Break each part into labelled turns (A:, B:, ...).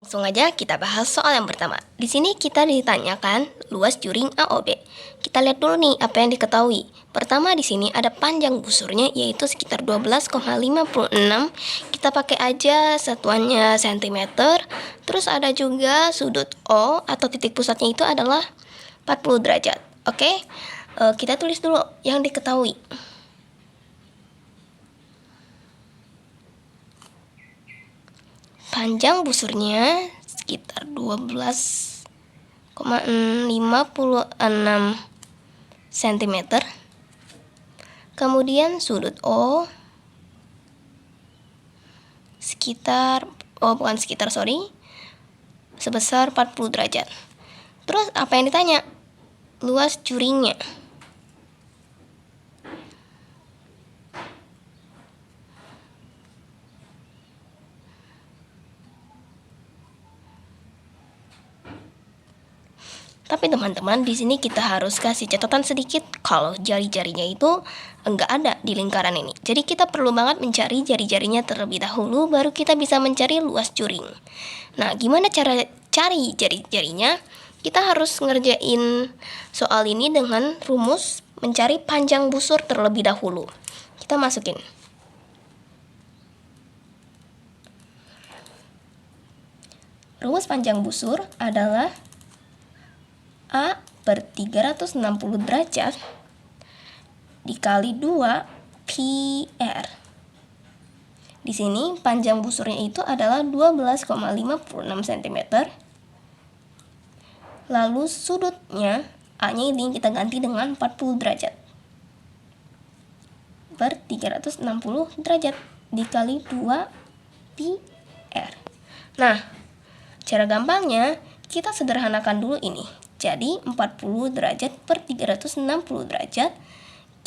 A: Langsung aja kita bahas soal yang pertama. Di sini kita ditanyakan luas juring AOB. Kita lihat dulu nih apa yang diketahui. Pertama di sini ada panjang busurnya yaitu sekitar 12,56. Kita pakai aja satuannya cm. Terus ada juga sudut O atau titik pusatnya itu adalah 40 derajat. Oke? Kita tulis dulu yang diketahui. Panjang busurnya sekitar 12,56 cm. Kemudian sudut O sebesar 40 derajat. Terus apa yang ditanya? Luas juringnya. Tapi teman-teman, di sini kita harus kasih catatan sedikit kalau jari-jarinya itu enggak ada di lingkaran ini. Jadi kita perlu banget mencari jari-jarinya terlebih dahulu, baru kita bisa mencari luas juring. Nah, gimana cara cari jari-jarinya? Kita harus ngerjain soal ini dengan rumus mencari panjang busur terlebih dahulu. Kita masukin. Rumus panjang busur adalah A per 360 derajat dikali 2 pi r. Di sini panjang busurnya itu adalah 12,56 cm. Lalu sudutnya A-nya ini kita ganti dengan 40 derajat. Per 360 derajat dikali 2 pi r. Nah, cara gampangnya kita sederhanakan dulu ini. Jadi 40 derajat per 360 derajat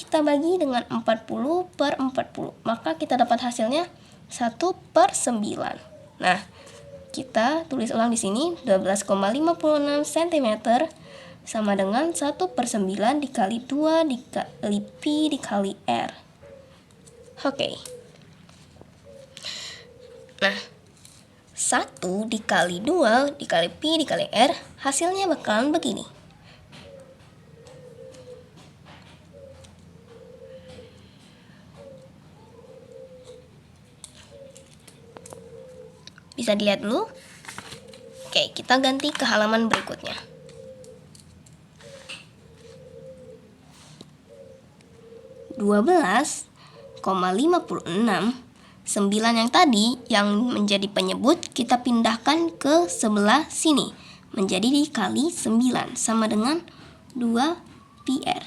A: kita bagi dengan 40 per 40. Maka kita dapat hasilnya 1 per 9. Nah, kita tulis ulang di sini 12,56 cm sama dengan 1 per 9 dikali 2 dikali pi dikali r. Oke. Nah, 1 dikali 2 dikali pi dikali r hasilnya bakalan begini. Bisa dilihat dulu. Oke, kita ganti ke halaman berikutnya. (12,56) 9 yang tadi yang menjadi penyebut kita pindahkan ke sebelah sini menjadi dikali 9 sama dengan 2 pi r.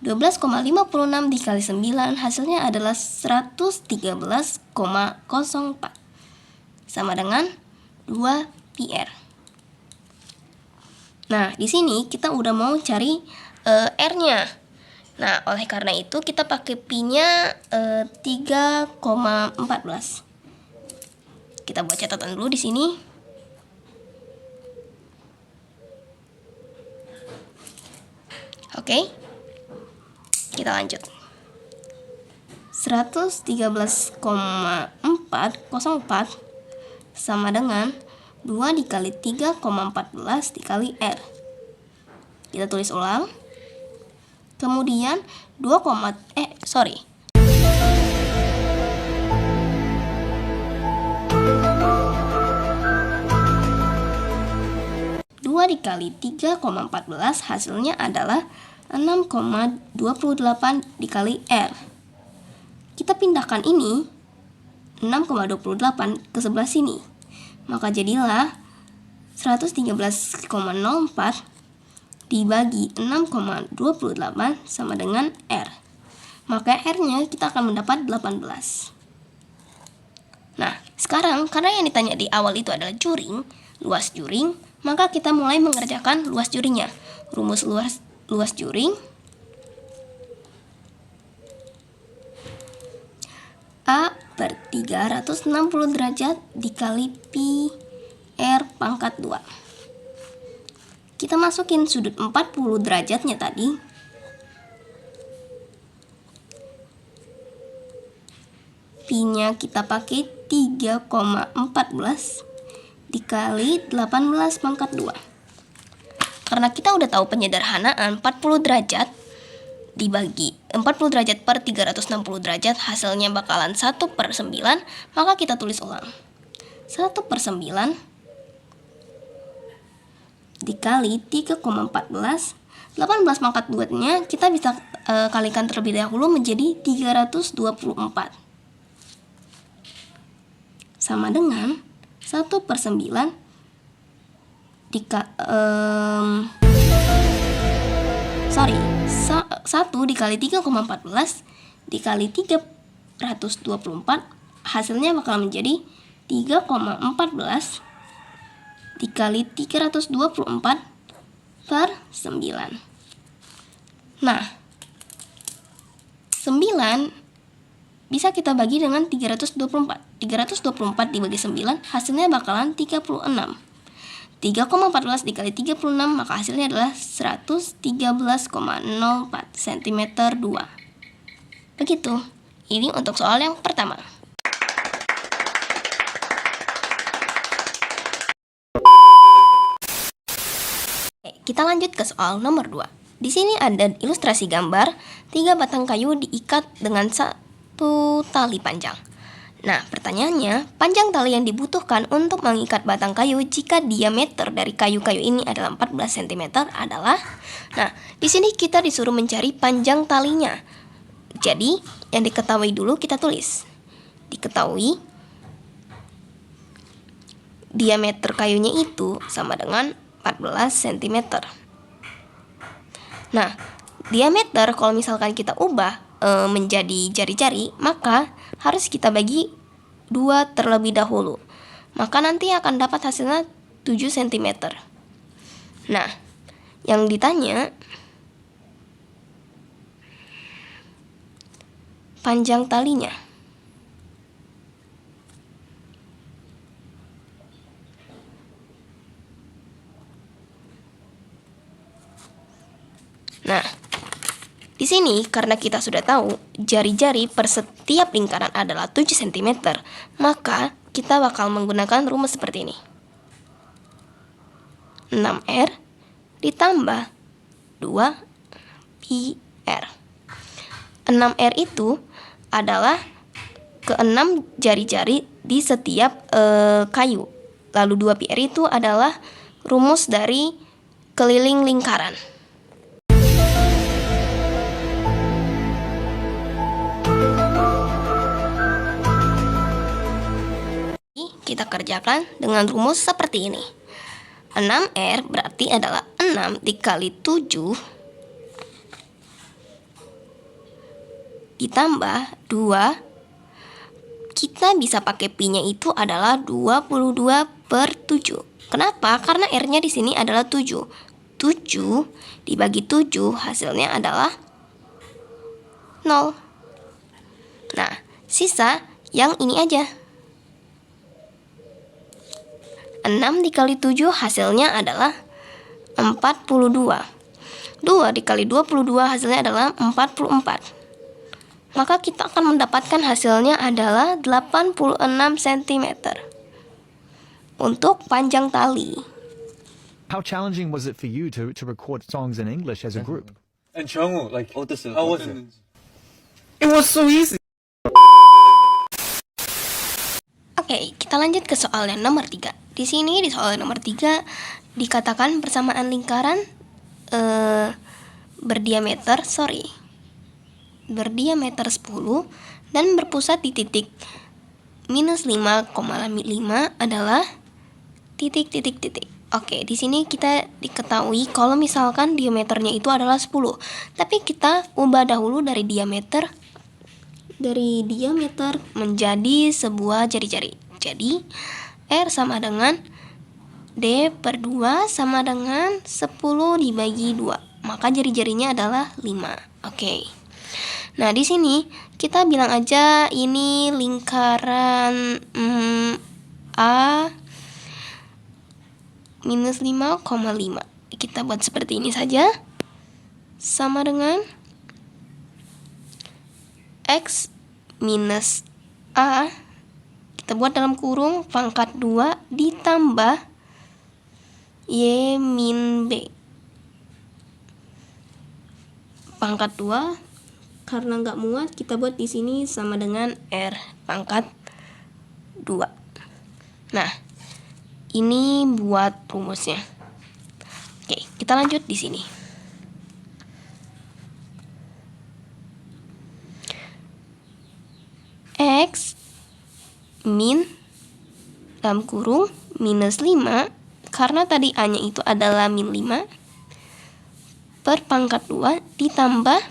A: 12,56 dikali 9 hasilnya adalah 113,04 sama dengan 2 pi r. Nah, di sini kita udah mau cari r-nya. Nah, oleh karena itu kita pakai pi-nya 3,14. Kita buat catatan dulu di sini. Oke. Kita lanjut. 113,404 sama dengan 2 dikali 3,14 dikali r. Kita tulis ulang. Kemudian 2 dikali 3,14 hasilnya adalah 6,28 dikali r. Kita pindahkan ini 6,28 ke sebelah sini. Maka jadilah 113,04 dibagi 6,28 sama dengan R. Maka R-nya kita akan mendapat 18. Nah, sekarang karena yang ditanya di awal itu adalah juring, luas juring, maka kita mulai mengerjakan luas juringnya. Rumus luas juring A per 360 derajat dikali pi R pangkat 2. Kita masukin sudut 40 derajatnya tadi. Pi-nya kita pakai 3,14 dikali 18 pangkat 2. Karena kita udah tahu penyederhanaan 40 derajat dibagi 40 derajat per 360 derajat hasilnya bakalan 1/9, maka kita tulis ulang. 1/9 dikali 3,14. 18 pangkat 2-nya kita bisa kalikan terlebih dahulu menjadi 324. Sama dengan 1/9 1 dikali 3,14 dikali 324 hasilnya bakal menjadi 3,14 dikali 324 per 9. Nah, 9 bisa kita bagi dengan 324. 324 dibagi 9 hasilnya bakalan 36. 3,14 dikali 36 maka hasilnya adalah 113,04 cm 2. Begitu. Ini untuk soal yang pertama. Kita lanjut ke soal nomor 2. Di sini ada ilustrasi gambar 3 batang kayu diikat dengan 1 tali panjang. Nah, pertanyaannya, panjang tali yang dibutuhkan untuk mengikat batang kayu jika diameter dari kayu-kayu ini adalah 14 cm adalah. Nah, di sini kita disuruh mencari panjang talinya. Jadi, yang diketahui dulu kita tulis. Diketahui diameter kayunya itu sama dengan 14 cm. Nah, diameter kalau misalkan kita ubah menjadi jari-jari, maka harus kita bagi 2 terlebih dahulu. Maka nanti akan dapat hasilnya 7 cm. Nah, yang ditanya panjang talinya. Nah, di sini karena kita sudah tahu jari-jari per setiap lingkaran adalah 7 cm, maka kita bakal menggunakan rumus seperti ini. 6R ditambah 2πr. 6R itu adalah ke-6 jari-jari di setiap kayu. Lalu 2πr itu adalah rumus dari keliling lingkaran. Kita kerjakan dengan rumus seperti ini. 6R berarti adalah 6 dikali 7 ditambah 2. Kita bisa pakai pi-nya itu adalah 22/7. Kenapa? Karena R-nya di sini adalah 7. 7 dibagi 7 hasilnya adalah 0. Nah, sisa yang ini aja. 6 dikali 7 hasilnya adalah 42. 2 dikali 22 hasilnya adalah 44. Maka kita akan mendapatkan hasilnya adalah 86 cm. Untuk panjang tali.
B: How challenging was it for you to record songs in English as a group?
C: And 정우, like,
D: 어땠어요?
C: how was it?
D: It was so easy.
A: Oke, kita lanjut ke soal yang nomor 3. Di sini di soal yang nomor 3 dikatakan persamaan lingkaran berdiameter 10 dan berpusat di titik minus 5,5 adalah titik. Oke, di sini kita diketahui kalau misalkan diameternya itu adalah 10. Tapi kita ubah dahulu dari diameter menjadi sebuah jari-jari. Jadi, R sama dengan D/2 sama dengan 10 dibagi 2. Maka jari-jarinya adalah 5. Oke. Nah, di sini kita bilang aja ini lingkaran A minus 5,5. Kita buat seperti ini saja. Sama dengan X minus A Kita buat dalam kurung pangkat 2 ditambah Y min B. Pangkat 2 karena nggak muat, kita buat di sini sama dengan R pangkat 2. Nah, ini buat rumusnya. Oke, kita lanjut di sini. X min dalam kurung minus 5, karena tadi A-nya itu adalah min 5, per pangkat 2 ditambah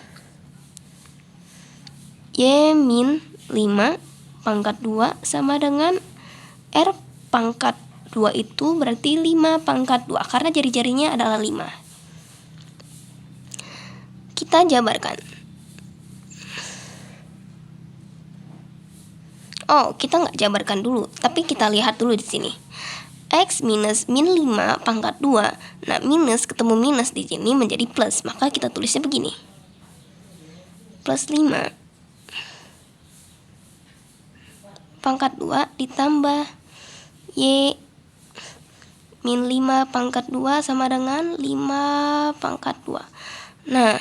A: Y min 5 pangkat 2 sama dengan R pangkat 2 itu berarti 5 pangkat 2 karena jari-jarinya adalah 5. Kita jabarkan. Oh, kita nggak jabarkan dulu, tapi kita lihat dulu di sini. X minus min 5 pangkat 2. Nah, minus ketemu minus di sini menjadi plus, maka kita tulisnya begini. Plus 5 pangkat 2 ditambah Y min 5 pangkat 2 sama dengan 5 pangkat 2. Nah,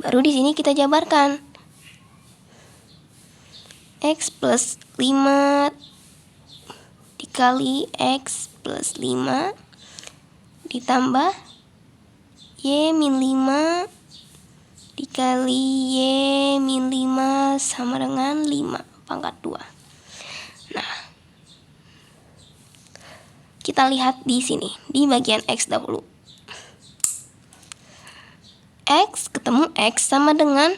A: baru di sini kita jabarkan. X plus 5 dikali X plus 5 ditambah Y min 5 dikali Y min 5 sama dengan 5 pangkat 2. Nah, kita lihat di sini, di bagian X dahulu. X ketemu X sama dengan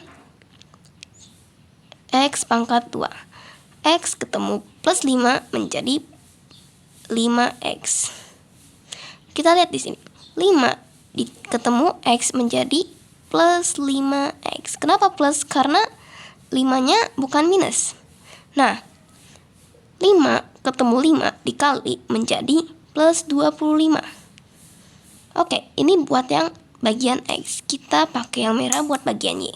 A: X pangkat 2. X ketemu plus 5 menjadi 5X. Kita lihat di sini. 5 ketemu X menjadi plus 5X. Kenapa plus? Karena 5-nya bukan minus. Nah, 5 ketemu 5 dikali menjadi plus 25. Oke, ini buat yang bagian X. Kita pakai yang merah buat bagian Y.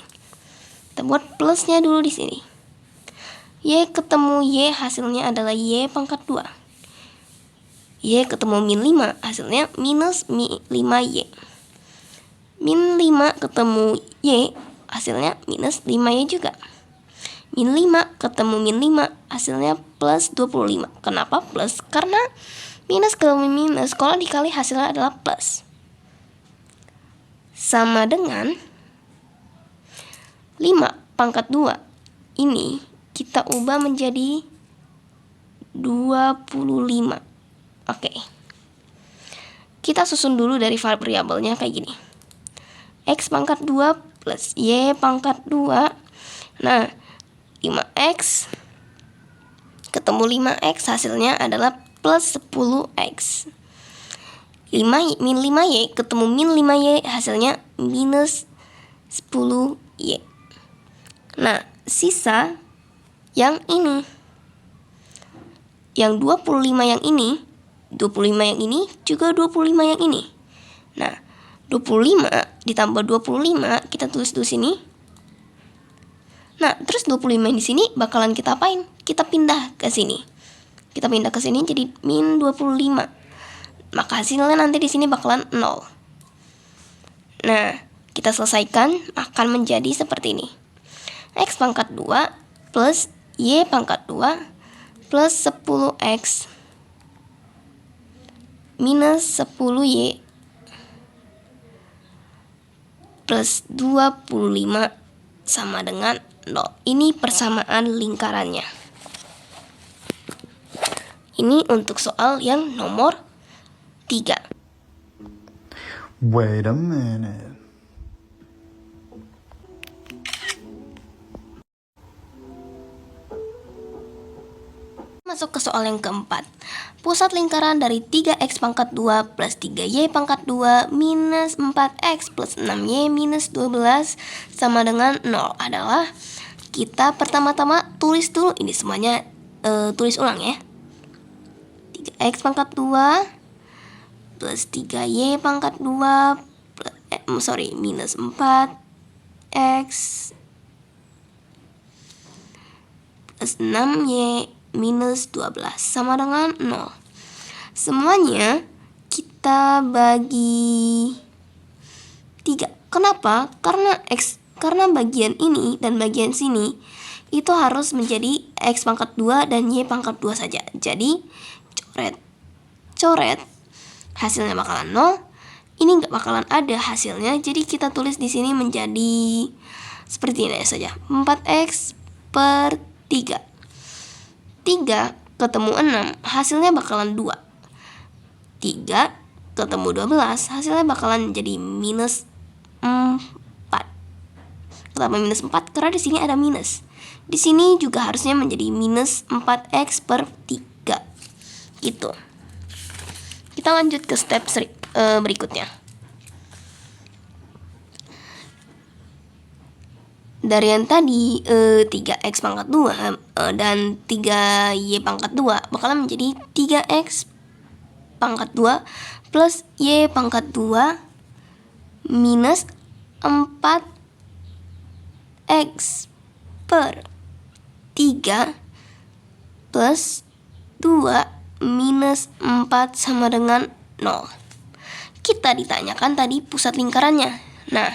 A: Kita buat plusnya dulu di sini. Y ketemu Y hasilnya adalah Y pangkat 2. Y ketemu min 5 hasilnya minus 5Y. Min 5 ketemu Y hasilnya minus 5Y juga. Min 5 ketemu min 5 hasilnya plus 25. Kenapa plus? Karena minus ketemu minus kalau dikali hasilnya adalah plus. Sama dengan 5 pangkat 2. Ini kita ubah menjadi 25. Oke. Kita susun dulu dari variabelnya kayak gini. X pangkat 2 plus Y pangkat 2. Nah, 5X ketemu 5X hasilnya adalah plus 10X. 5 min 5Y ketemu min 5Y hasilnya minus 10Y. Nah, sisa yang ini. Yang 25 yang ini, 25 yang ini, juga 25 yang ini. Nah, 25 ditambah 25 kita tulis di sini. Nah, terus 25 di sini bakalan kita apain? Kita pindah ke sini. Kita pindah ke sini jadi min 25. Maka hasilnya nanti di sini bakalan 0. Nah, kita selesaikan akan menjadi seperti ini. X pangkat 2 plus Y pangkat 2 plus 10X minus 10Y plus 25 sama dengan 0. Ini persamaan lingkarannya. Ini untuk soal yang nomor 3.
D: Wait a minute.
A: Masuk ke soal yang keempat. Pusat lingkaran dari 3x pangkat 2 plus 3y pangkat 2 minus 4x plus 6y minus 12 sama dengan 0 adalah, kita pertama-tama tulis dulu ini semuanya, tulis ulang ya. 3x pangkat 2 plus 3y pangkat 2 minus 4x plus 6y minus 12 sama dengan 0. Semuanya kita bagi 3. Kenapa? Karena bagian ini dan bagian sini itu harus menjadi X pangkat 2 dan Y pangkat 2 saja. Jadi coret hasilnya bakalan 0. Ini nggak bakalan ada hasilnya, jadi kita tulis di sini menjadi seperti ini saja, 4X per 3. 3 ketemu 6, hasilnya bakalan 2. 3 ketemu 12, hasilnya bakalan jadi minus 4. Kenapa minus 4? Karena di sini ada minus. Di sini juga harusnya menjadi minus 4X per 3. Gitu. Kita lanjut ke step berikutnya. Dari yang tadi 3X pangkat 2 dan 3Y pangkat 2 bakalan menjadi 3X pangkat 2 plus Y pangkat 2 minus 4X per 3 plus 2 minus 4 sama dengan 0. Kita ditanyakan tadi pusat lingkarannya. Nah,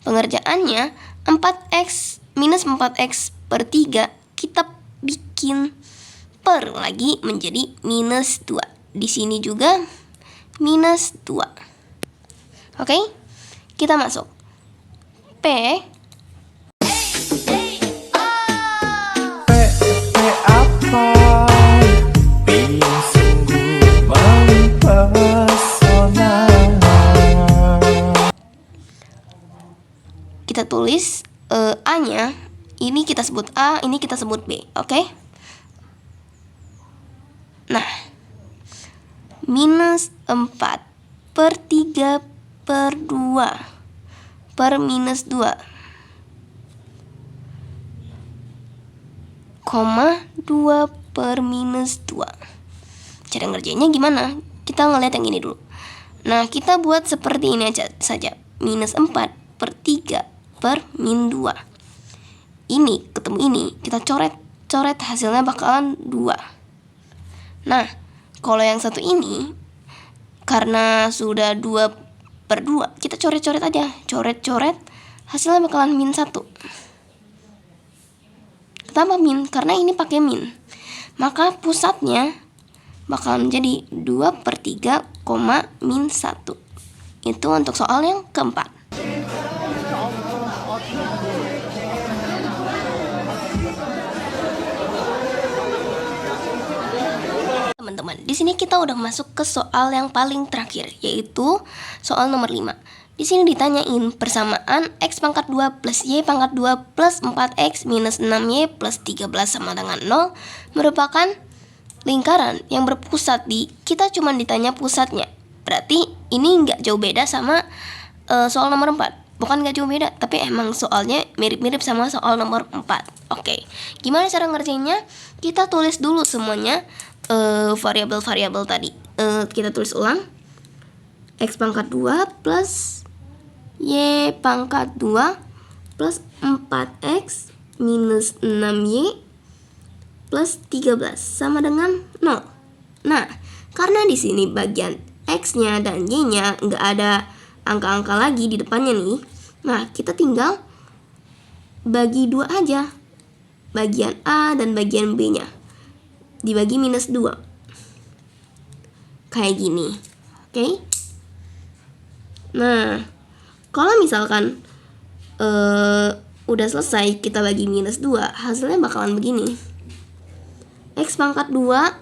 A: pengerjaannya 4X minus 4X per 3 kita bikin per lagi menjadi minus 2. Di sini juga minus 2. Oke? Kita masuk. P
D: apa yang sungguh mempesona.
A: kita tulis A-nya, ini kita sebut A, ini kita sebut B, oke? Nah, minus 4 per 3 per 2 per minus 2 koma 2 per minus 2. Cara ngerjainnya gimana? Kita ngeliat yang ini dulu. Nah, kita buat seperti ini aja saja. Minus 4 per 3 per min 2. Ini ketemu ini, kita coret hasilnya bakalan 2. Nah, kalau yang satu ini karena sudah 2 per 2, kita coret-coret aja. Coret hasilnya bakalan min 1. Kenapa min? Karena ini pakai min. Maka pusatnya bakalan menjadi 2 per 3, min 1. Itu untuk soal yang keempat. Teman-teman, di sini kita udah masuk ke soal yang paling terakhir, yaitu soal nomor 5. Di sini ditanyain persamaan X pangkat 2 plus Y pangkat 2 plus 4X minus 6Y plus 13 sama dengan 0 merupakan lingkaran yang berpusat di, kita cuma ditanya pusatnya. Berarti ini nggak jauh beda sama soal nomor 4. Bukan nggak jauh beda, tapi emang soalnya mirip-mirip sama soal nomor 4. Oke, gimana cara ngerjainnya? Kita tulis dulu semuanya variabel-variabel tadi. Kita tulis ulang. X pangkat 2 plus Y pangkat 2 plus 4X minus 6Y plus 13 sama dengan 0. Nah, karena di sini bagian X-nya dan Y-nya nggak ada angka-angka lagi di depannya nih. Nah, kita tinggal bagi 2 aja. Bagian A dan bagian B-nya. Dibagi minus 2. Kayak gini. Oke? Nah, kalau misalkan udah selesai kita bagi minus 2, hasilnya bakalan begini. X pangkat 2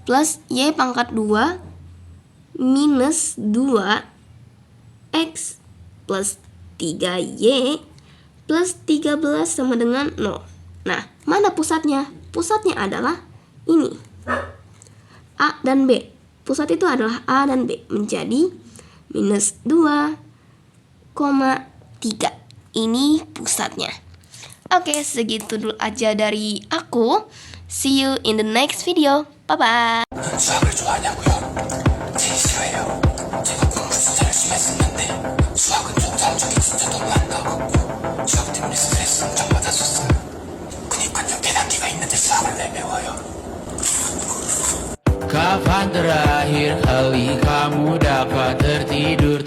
A: plus Y pangkat 2 minus 2X plus 3Y plus 13 sama dengan 0. Nah, mana pusatnya? Pusatnya adalah ini. A dan B. Pusat itu adalah A dan B. Menjadi minus 2,3. Ini pusatnya. Oke, segitu dulu aja dari aku. See you in the next video. Bye-bye.
C: 수학을 좋아하냐고요? 제일 싫어해요. 제가 공부 진짜 열심히 했었는데 수학은 좀 성적이 진짜 너무 안 나왔고 수학 때문에 스트레스 엄청 받았었어요. 그니까요, 계산기가 있는데 수학을 왜 배워요? Kapan terakhir kali kamu dapat tertidur